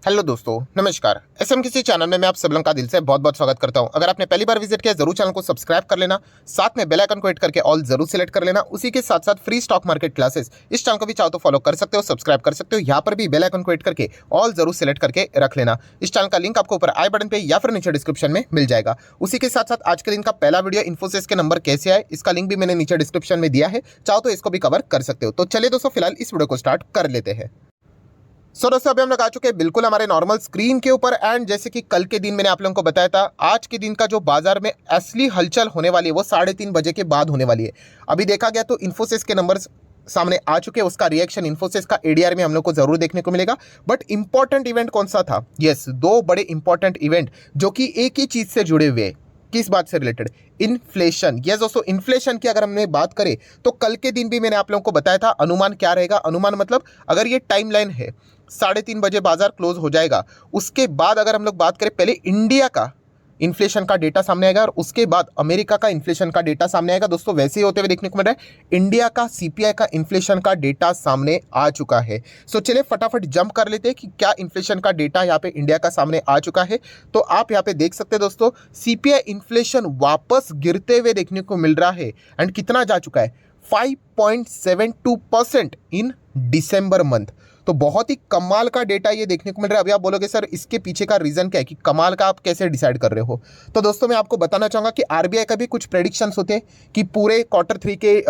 Hello दोस्तों, नमस्कार। SM किसी चैनल में मैं आप सब लोगों का दिल से बहुत बहुत स्वागत करता हूं। अगर आपने पहली बार विजिट किया जरूर चैनल को सब्सक्राइब कर लेना, साथ में बेल आइकन को हिट करके ऑल जरूर सिलेक्ट कर लेना। उसी के साथ साथ फ्री स्टॉक मार्केट क्लासेस इस चैनल को भी चाहो तो फॉलो कर सकते हो, सब्सक्राइब कर सकते हो। यहाँ पर भी बेल आइकन को हिट करके ऑल जरूर सिलेक्ट करके रख लेना। इस चैनल का लिंक आपको ऊपर आई बटन पे या फिर नीचे डिस्क्रिप्शन में मिल जाएगा। उसी के साथ साथ आज के दिन का पहला वीडियो इन्फोसिस के नंबर कैसे आए, इसका लिंक भी मैंने नीचे डिस्क्रिप्शन में दिया है, चाहो तो इसको भी कवर कर सकते हो। तो चलिए दोस्तों, फिलहाल इस वीडियो को स्टार्ट कर लेते हैं। दोस्तों अभी हम लोग आ चुके हैं बिल्कुल हमारे नॉर्मल स्क्रीन के ऊपर। एंड जैसे कि कल के दिन मैंने आप लोगों को बताया था, आज के दिन का जो बाजार में असली हलचल होने वाली है वो 3:30 बजे के बाद होने वाली है। अभी देखा गया तो इन्फोसिस के नंबर्स सामने आ चुके हैं, उसका रिएक्शन इन्फोसिस का एडीआर में हम लोग को जरूर देखने को मिलेगा। बट इंपॉर्टेंट इवेंट कौन सा था? यस, दो बड़े इंपॉर्टेंट इवेंट जो कि एक ही चीज से जुड़े हुए हैं। किस बात से रिलेटेड? इन्फ्लेशन। यस दोस्तों, इन्फ्लेशन की अगर हमने बात करें तो कल के दिन भी मैंने आप लोगों को बताया था अनुमान क्या रहेगा। अनुमान मतलब अगर ये टाइमलाइन है 3:30 बजे बाजार क्लोज हो जाएगा, उसके बाद अगर हम लोग बात करें, पहले इंडिया का इन्फ्लेशन का डेटा सामने आएगा और उसके बाद अमेरिका का इन्फ्लेशन का डेटा सामने आएगा। दोस्तों वैसे ही होते हुए देखने को मिल रहा है, इंडिया का सीपीआई का इन्फ्लेशन का डेटा सामने आ चुका है। सो चलिए फटाफट जंप कर लेते हैं कि क्या इन्फ्लेशन का डेटा यहाँ पे इंडिया का सामने आ चुका है। तो आप यहाँ पे देख सकते हैं दोस्तों, सीपीआई इन्फ्लेशन वापस गिरते हुए देखने को मिल रहा है। एंड कितना जा चुका है? 5.72% इन डिसंबर मंथ। तो बहुत ही कमाल का डेटा ये देखने को मिल रहा है। अभी आप बोलोगे सर इसके पीछे का रीजन क्या है, कि कमाल का आप कैसे डिसाइड कर रहे हो? तो दोस्तों मैं आपको बताना चाहूंगा कि आरबीआई का भी कुछ प्रेडिक्शंस होते हैं कि पूरे Q3 के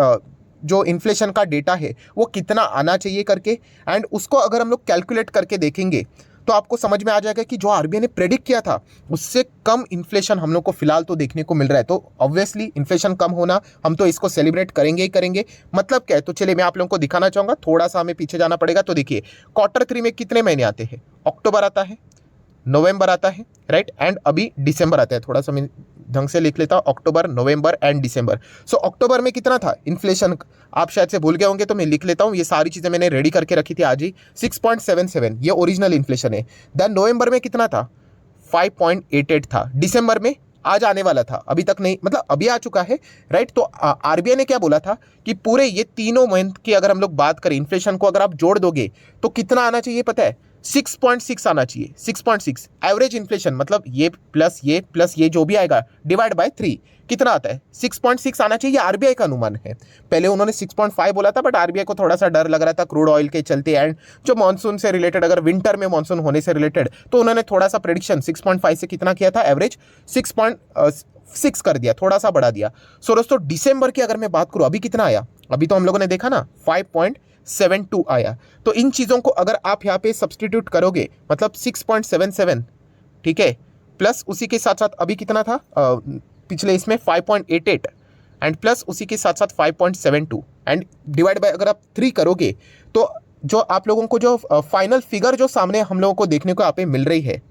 जो इन्फ्लेशन का डेटा है वो कितना आना चाहिए करके। एंड उसको अगर हम लोग कैलकुलेट करके देखेंगे तो आपको समझ में आ जाएगा कि जो आरबीआई ने प्रेडिक्ट किया था उससे कम इन्फ्लेशन हम लोग को फिलहाल तो देखने को मिल रहा है। तो ऑब्वियसली इन्फ्लेशन कम होना, हम तो इसको सेलिब्रेट करेंगे ही करेंगे। मतलब क्या है? तो चलिए मैं आप लोगों को दिखाना चाहूंगा, थोड़ा सा हमें पीछे जाना पड़ेगा। तो देखिए Q3 में कितने महीने आते हैं? अक्टूबर आता है, नवंबर आता है, राइट, एंड अभी दिसंबर आता है। थोड़ा सा मैं ढंग से लिख लेता हूँ, अक्टूबर, नवंबर एंड दिसंबर। सो अक्टूबर में कितना था इन्फ्लेशन? आप शायद से भूल गए होंगे, तो मैं लिख लेता हूँ। ये सारी चीजें मैंने रेडी करके रखी थी आज ही। 6.77 ये ओरिजिनल इन्फ्लेशन है। देन नवंबर में कितना था? 5.88 था। दिसंबर में आज आने वाला था, अभी तक नहीं, मतलब अभी आ चुका है, राइट। तो आरबीआई ने क्या बोला था कि पूरे ये तीनों मंथ की अगर हम लोग बात करें, इन्फ्लेशन को अगर आप जोड़ दोगे तो कितना आना चाहिए पता है? 6.6 आना चाहिए। 6.6 एवरेज इन्फ्लेशन, मतलब ये प्लस ये जो भी आएगा डिवाइड बाय 3 कितना आता है? 6.6 आना चाहिए। आरबीआई का अनुमान है। पहले उन्होंने 6.5 बोला था, बट आरबीआई को थोड़ा सा डर लग रहा था क्रूड ऑयल के चलते एंड जो मानसून से रिलेटेड, अगर विंटर में मानसून होने से रिलेटेड, तो उन्होंने थोड़ा सा प्रेडिक्शन 6.5 से कितना किया था? एवरेज 6.6 कर दिया, थोड़ा सा बढ़ा दिया। सो दोस्तों दिसंबर की अगर मैं बात करूं, अभी कितना आया? अभी तो हम लोगों ने देखा ना 5.72 आया। तो इन चीजों को अगर आप यहाँ पे सब्सटीट्यूट करोगे, मतलब 6.77, ठीक है, प्लस उसी के साथ साथ अभी कितना था पिछले इसमें 5.88 एंड प्लस उसी के साथ साथ 5.72 एंड डिवाइड बाय अगर आप 3 करोगे तो जो आप लोगों को जो फाइनल फिगर जो सामने हम लोगों को देखने को यहाँ पे मिल रही है,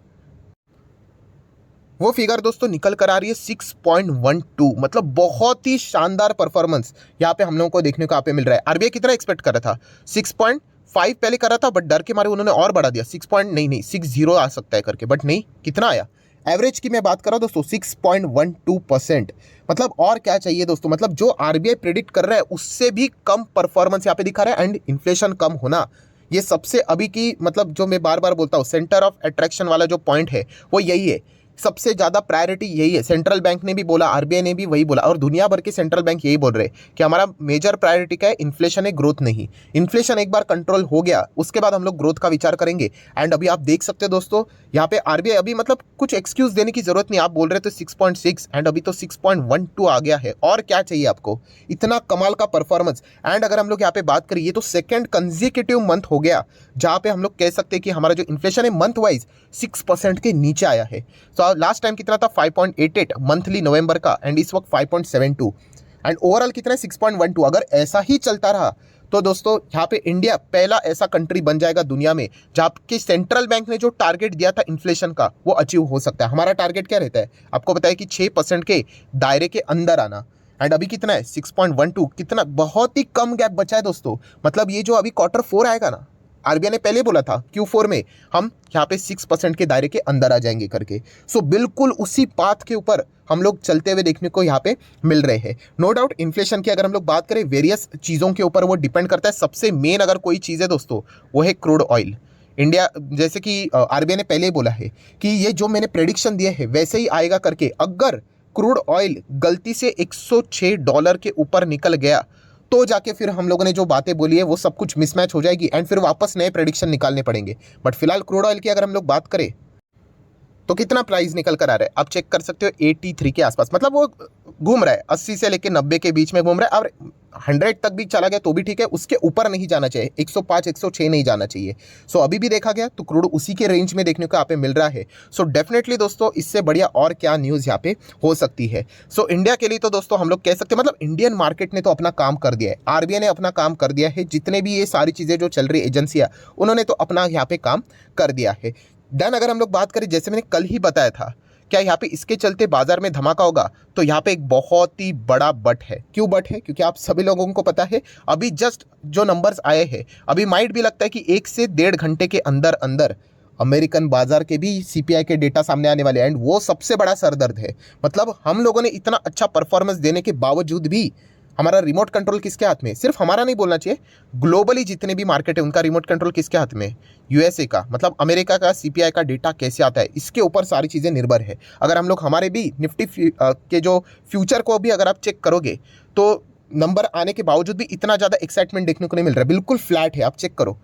वो फिगर दोस्तों निकल कर आ रही है 6.12। मतलब बहुत ही शानदार परफॉर्मेंस यहाँ पे हम लोगों को देखने को यहाँ पे मिल रहा है। आरबीआई कितना एक्सपेक्ट कर रहा था? 6.5 पहले कर रहा था, बट डर के मारे उन्होंने और बढ़ा दिया, 60 आ सकता है करके, बट नहीं, कितना आया? एवरेज की मैं बात कर रहा हूं दोस्तों 6.12%। मतलब और क्या चाहिए दोस्तों? मतलब जो आरबीआई प्रेडिक्ट कर रहा है उससे भी कम परफॉर्मेंस यहाँ पे दिखा रहा है। एंड इन्फ्लेशन कम होना, ये सबसे अभी की, मतलब जो मैं बार बार बोलता हूँ, सेंटर ऑफ अट्रैक्शन वाला जो पॉइंट है वो यही है। सबसे ज्यादा प्रायोरिटी यही है। सेंट्रल बैंक ने भी बोला, आरबीआई ने भी वही बोला, और दुनिया भर के सेंट्रल बैंक यही बोल रहे हैं कि हमारा मेजर प्रायोरिटी क्या है? इन्फ्लेशन है, ग्रोथ नहीं। इन्फ्लेशन एक बार कंट्रोल हो गया उसके बाद हम लोग ग्रोथ का विचार करेंगे। एंड अभी आप देख सकते हैं दोस्तों, यहाँ पे आरबीआई अभी, मतलब कुछ एक्सक्यूज देने की जरूरत नहीं। आप बोल रहे थे 6.6 एंड अभी तो 6.12 आ गया है। और क्या चाहिए आपको? इतना कमाल का परफॉर्मेंस। एंड अगर हम लोग यहाँ पे बात करें, ये तो सेकेंड कंजिक्यूटिव मंथ हो गया जहां पे हम लोग कह सकते हैं कि हमारा जो इन्फ्लेशन है मंथ वाइज 6% के नीचे आया है। तो लास्ट टाइम कितना था? 5.88 मंथली नवंबर का, एंड इस वक्त 5.72 एंड ओवरऑल कितना है? 6.12। अगर ऐसा ही चलता रहा तो दोस्तों यहाँ पे इंडिया पहला ऐसा कंट्री बन जाएगा दुनिया में जहाँ के सेंट्रल बैंक ने जो टारगेट दिया था इन्फ्लेशन का वो अचीव हो सकता है। हमारा टारगेट क्या रहता है? आपको पता है कि 6% के दायरे के अंदर आना। एंड अभी कितना है? 6.12। कितना, बहुत ही कम गैप बचा है दोस्तों। मतलब ये जो अभी Q4 आएगा ना, आरबीआई ने पहले बोला था Q4 में हम यहाँ पे 6% के दायरे के अंदर आ जाएंगे करके। सो बिल्कुल उसी पाथ के ऊपर हम लोग चलते हुए देखने को यहाँ पे मिल रहे हैं। नो डाउट इन्फ्लेशन की अगर हम लोग बात करें, वेरियस चीज़ों के ऊपर वो डिपेंड करता है। सबसे मेन अगर कोई चीज़ है दोस्तों वो है क्रूड ऑयल। इंडिया जैसे कि आरबीआई ने पहले ही बोला है कि ये जो मैंने प्रेडिक्शन दिया है वैसे ही आएगा करके, अगर क्रूड ऑयल गलती से $106 के ऊपर निकल गया तो जाके फिर हम लोगों ने जो बातें बोली है वो सब कुछ मिसमैच हो जाएगी एंड फिर वापस नए प्रेडिक्शन निकालने पड़ेंगे। बट फिलहाल क्रूड ऑयल की अगर हम लोग बात करें तो कितना प्राइस निकल कर आ रहा है आप चेक कर सकते हो, 83 के आसपास, मतलब वो घूम रहा है 80 से लेकर 90 के बीच में घूम रहा है। और 100 तक भी चला गया तो भी ठीक है, उसके ऊपर नहीं जाना चाहिए, 105 106 नहीं जाना चाहिए। सो अभी भी देखा गया तो क्रूड उसी के रेंज में देखने को यहाँ पे मिल रहा है। सो डेफिनेटली दोस्तों इससे बढ़िया और क्या न्यूज़ यहाँ पे हो सकती है। सो इंडिया के लिए तो दोस्तों हम लोग कह सकते हैं, मतलब इंडियन मार्केट ने तो अपना काम कर दिया है, आरबीआई ने अपना काम कर दिया है, जितने भी ये सारी चीज़ें जो चल रही एजेंसियाँ उन्होंने तो अपना यहाँ पे काम कर दिया है। देन अगर हम लोग बात करें, जैसे मैंने कल ही बताया था, क्या यहाँ पे इसके चलते बाजार में धमाका होगा, तो यहाँ पे एक बहुत ही बड़ा बट है। क्यों बट है? क्योंकि आप सभी लोगों को पता है अभी जस्ट जो नंबर्स आए हैं, अभी माइट भी लगता है कि 1 से 1.5 घंटे के अंदर अंदर अमेरिकन बाजार के भी सीपीआई के डेटा सामने आने वाले हैं एंड वो सबसे बड़ा सरदर्द है। मतलब हम लोगों ने इतना अच्छा परफॉर्मेंस देने के बावजूद भी हमारा रिमोट कंट्रोल किसके हाथ में? सिर्फ हमारा नहीं बोलना चाहिए, ग्लोबली जितने भी मार्केट है उनका रिमोट कंट्रोल किसके हाथ में? यूएसए का, मतलब अमेरिका का सीपीआई का डेटा कैसे आता है इसके ऊपर सारी चीज़ें निर्भर है। अगर हम लोग हमारे भी निफ्टी के जो फ्यूचर को भी अगर आप चेक करोगे तो नंबर आने के बावजूद भी इतना ज़्यादा एक्साइटमेंट देखने को नहीं मिल रहा है, बिल्कुल फ्लैट है। आप चेक करो,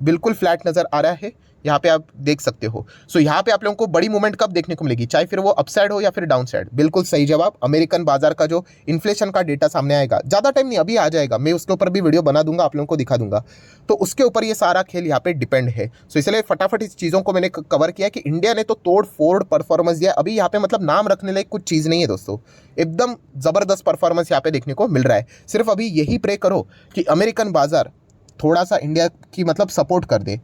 बिल्कुल फ्लैट नज़र आ रहा है, यहाँ पे आप देख सकते हो। सो यहाँ पे आप लोगों को बड़ी मूवमेंट कब देखने को मिलेगी, चाहे फिर वो अपसाइड हो या फिर डाउन साइड? बिल्कुल सही जवाब, अमेरिकन बाजार का जो इन्फ्लेशन का डेटा सामने आएगा, ज़्यादा टाइम नहीं अभी आ जाएगा, मैं उसके ऊपर भी वीडियो बना दूंगा, आप लोगों को दिखा दूंगा, तो उसके ऊपर ये सारा खेल यहाँ पे डिपेंड है। सो इसलिए फटाफट इस चीज़ों को मैंने कवर किया कि इंडिया ने तो तोड़ फोड़ परफॉर्मेंस दिया, अभी यहाँ पे मतलब नाम रखने लायक कुछ चीज़ नहीं है दोस्तों, एकदम ज़बरदस्त परफॉर्मेंस यहाँ पे देखने को मिल रहा है। सिर्फ अभी यही प्रे करो कि अमेरिकन बाजार थोड़ा सा इंडिया की मतलब सपोर्ट कर दे।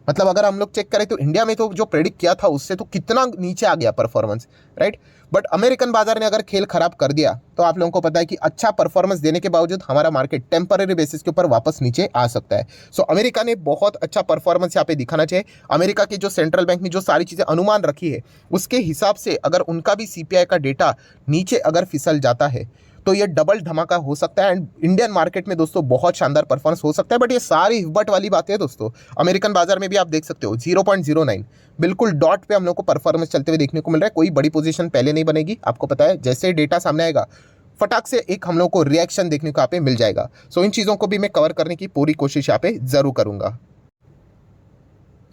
मतलब अगर हम लोग चेक करें तो इंडिया में तो जो प्रेडिक्ट किया था उससे तो कितना नीचे आ गया परफॉर्मेंस, राइट? बट अमेरिकन बाजार ने अगर खेल खराब कर दिया तो आप लोगों को पता है कि अच्छा परफॉर्मेंस देने के बावजूद हमारा मार्केट टेम्पररी बेसिस के ऊपर वापस नीचे आ सकता है। सो अमेरिका ने बहुत अच्छा परफॉर्मेंस यहाँ पे दिखाना चाहिए। अमेरिका की जो सेंट्रल बैंक ने जो सारी चीज़ें अनुमान रखी है उसके हिसाब से अगर उनका भी सीपीआई का डेटा नीचे अगर फिसल जाता है तो ये डबल धमाका हो सकता है एंड इंडियन मार्केट में दोस्तों बहुत शानदार परफॉर्मेंस हो सकता है। बट ये सारी हिब्बट वाली बातें हैं दोस्तों, अमेरिकन बाजार में भी आप देख सकते हो 0.09 बिल्कुल डॉट पे हम लोग को परफॉर्मेंस चलते हुए देखने को मिल रहा है। कोई बड़ी पोजीशन पहले नहीं बनेगी, आपको पता है, जैसे डेटा सामने आएगा फटाक से एक हम लोग को रिएक्शन देखने को यहाँ पे मिल जाएगा। सो इन चीज़ों को भी मैं कवर करने की पूरी कोशिश यहाँ पे जरूर करूंगा।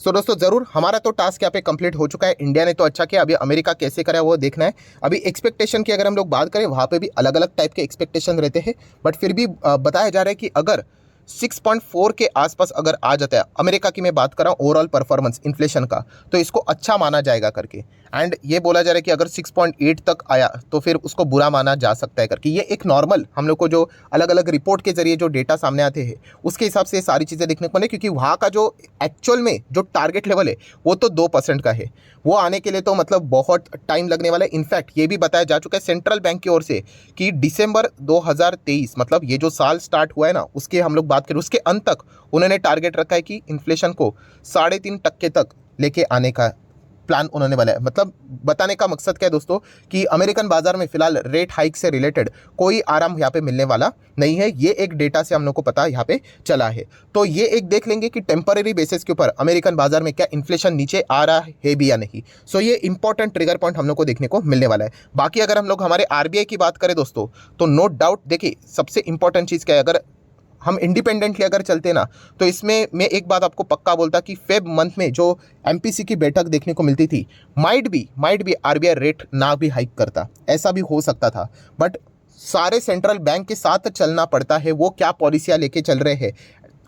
सो दोस्तों जरूर हमारा तो टास्क यहाँ पे कंप्लीट हो चुका है, इंडिया ने तो अच्छा किया, अभी अमेरिका कैसे करा वो देखना है। अभी एक्सपेक्टेशन की अगर हम लोग बात करें वहाँ पे भी अलग अलग टाइप के एक्सपेक्टेशन रहते हैं, बट फिर भी बताया जा रहा है कि अगर 6.4 के आसपास अगर आ जाता है, अमेरिका की मैं बात कर रहा हूँ ओवरऑल परफॉर्मेंस इन्फ्लेशन का, तो इसको अच्छा माना जाएगा करके। एंड ये बोला जा रहा है कि अगर 6.8 तक आया तो फिर उसको बुरा माना जा सकता है करके। ये एक नॉर्मल हम लोग को जो अलग अलग रिपोर्ट के जरिए जो डेटा सामने आते हैं उसके हिसाब से सारी चीज़ें देखने को मिले, क्योंकि वहाँ का जो एक्चुअल में जो टारगेट लेवल है वो तो 2% का है, वो आने के लिए तो मतलब बहुत टाइम लगने वाला है। इनफैक्ट ये भी बताया जा चुका है सेंट्रल बैंक की ओर से कि दिसंबर 2023 मतलब ये जो साल स्टार्ट हुआ है ना, उसके हम लोग बात करें उसके अंत तक उन्होंने टारगेट रखा है कि इन्फ्लेशन को 3.5% तक लेके आने का प्लान उन्होंने बनाया। मतलब बताने का मकसद क्या है दोस्तों कि अमेरिकन बाजार में फिलहाल रेट हाइक से रिलेटेड कोई आराम यहाँ पे मिलने वाला नहीं है, ये एक डेटा से हम लोग को पता यहाँ पे चला है। तो ये एक देख लेंगे कि टेम्पररी बेसिस के ऊपर अमेरिकन बाजार में क्या इन्फ्लेशन नीचे आ रहा है भी या नहीं। सो ये इंपॉर्टेंट ट्रिगर पॉइंट हम लोग को देखने को मिलने वाला है। बाकी अगर हम लोग हमारे आरबीआई की बात करें दोस्तों तो नो डाउट देखिए सबसे इंपॉर्टेंट चीज़ क्या है, अगर हम इंडिपेंडेंटली अगर चलते ना तो इसमें मैं एक बात आपको पक्का बोलता कि फेब मंथ में जो एमपीसी की बैठक देखने को मिलती थी माइट बी आरबीआई रेट ना भी हाइक करता, ऐसा भी हो सकता था। बट सारे सेंट्रल बैंक के साथ चलना पड़ता है, वो क्या पॉलिसियाँ लेके चल रहे हैं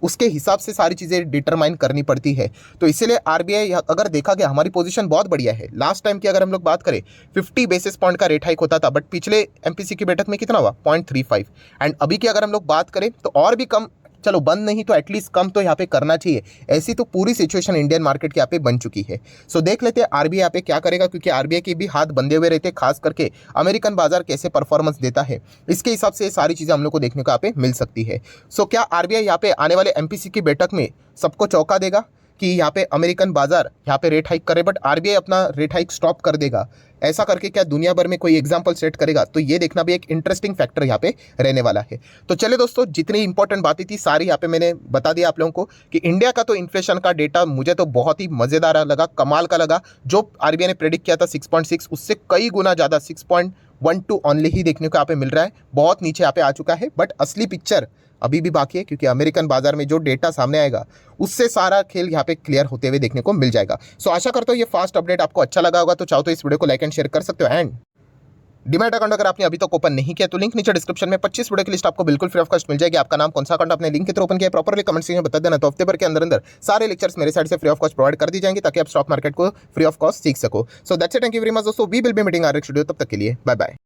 उसके हिसाब से सारी चीज़ें डिटरमाइन करनी पड़ती है। तो इसीलिए आरबीआई अगर देखा गया हमारी पोजीशन बहुत बढ़िया है। लास्ट टाइम की अगर हम लोग बात करें 50 बेसिस पॉइंट का रेट हाइक होता था, बट पिछले एमपीसी की बैठक में कितना हुआ 0.35। एंड अभी की अगर हम लोग बात करें तो और भी कम, चलो बंद नहीं तो एटलीस्ट कम तो यहाँ पे करना चाहिए। ऐसी तो पूरी सिचुएशन इंडियन मार्केट के यहाँ पे बन चुकी है। सो देख लेते हैं आरबीआई यहाँ पे क्या करेगा, क्योंकि आरबीआई के भी हाथ बंधे हुए रहते हैं, खास करके अमेरिकन बाजार कैसे परफॉर्मेंस देता है इसके हिसाब से सारी चीज़ें हम लोग को देखने को यहाँ पे मिल सकती है। सो क्या आरबीआई यहाँ पे आने वाले एमपीसी की बैठक में सबको चौंका देगा कि यहाँ पे अमेरिकन बाजार यहाँ पे रेट हाइक करे बट आरबीआई अपना रेट हाइक स्टॉप कर देगा, ऐसा करके क्या दुनिया भर में कोई एग्जांपल सेट करेगा? तो ये देखना भी एक इंटरेस्टिंग फैक्टर यहाँ पे रहने वाला है। तो चलिए दोस्तों, जितनी इंपॉर्टेंट बातें थी सारी यहाँ पे मैंने बता दिया आप लोगों को कि इंडिया का तो इन्फ्लेशन का डेटा मुझे तो बहुत ही मजेदार लगा, कमाल का लगा। जो आरबीआई ने प्रेडिक्ट किया था 6.6, उससे कई गुना ज़्यादा 6.12 ऑनली ही देखने को यहाँ पे मिल रहा है, बहुत नीचे यहाँ पे आ चुका है। बट असली पिक्चर अभी भी बाकी है, क्योंकि अमेरिकन बाजार में जो डेटा सामने आएगा उससे सारा खेल यहाँ पे क्लियर होते हुए देखने को मिल जाएगा। सो आशा करता हूँ ये फास्ट अपडेट आपको अच्छा लगा होगा। तो चाहो तो इस वीडियो को लाइक एंड शेयर कर सकते हो। एंड डीमैट अकाउंट अगर आपने अभी तक ओपन नहीं किया तो लिंक नीचे डिस्क्रिप्शन में 25 वीडियो की लिस्ट आपको बिल्कुल फ्री ऑफ कॉस्ट मिल जाएगी। आपका नाम कौन सा अकाउंट आपने लिंक के थ्रू ओपन किया प्रॉपर्ली कमेंट सेक्शन में बता देना। तो हफ्ते भर के अंदर अंदर सारे लेक्चर्स मेरे साइड से फ्री ऑफ कॉस्ट प्रोवाइड कर दी जाएंगे, ताकि आप स्टॉक मार्केट को फ्री ऑफ कॉस्ट सीख सको। So that's it, thank you very much दोस्तों, we will be meeting our next video. तब तक के लिए बाय बाय।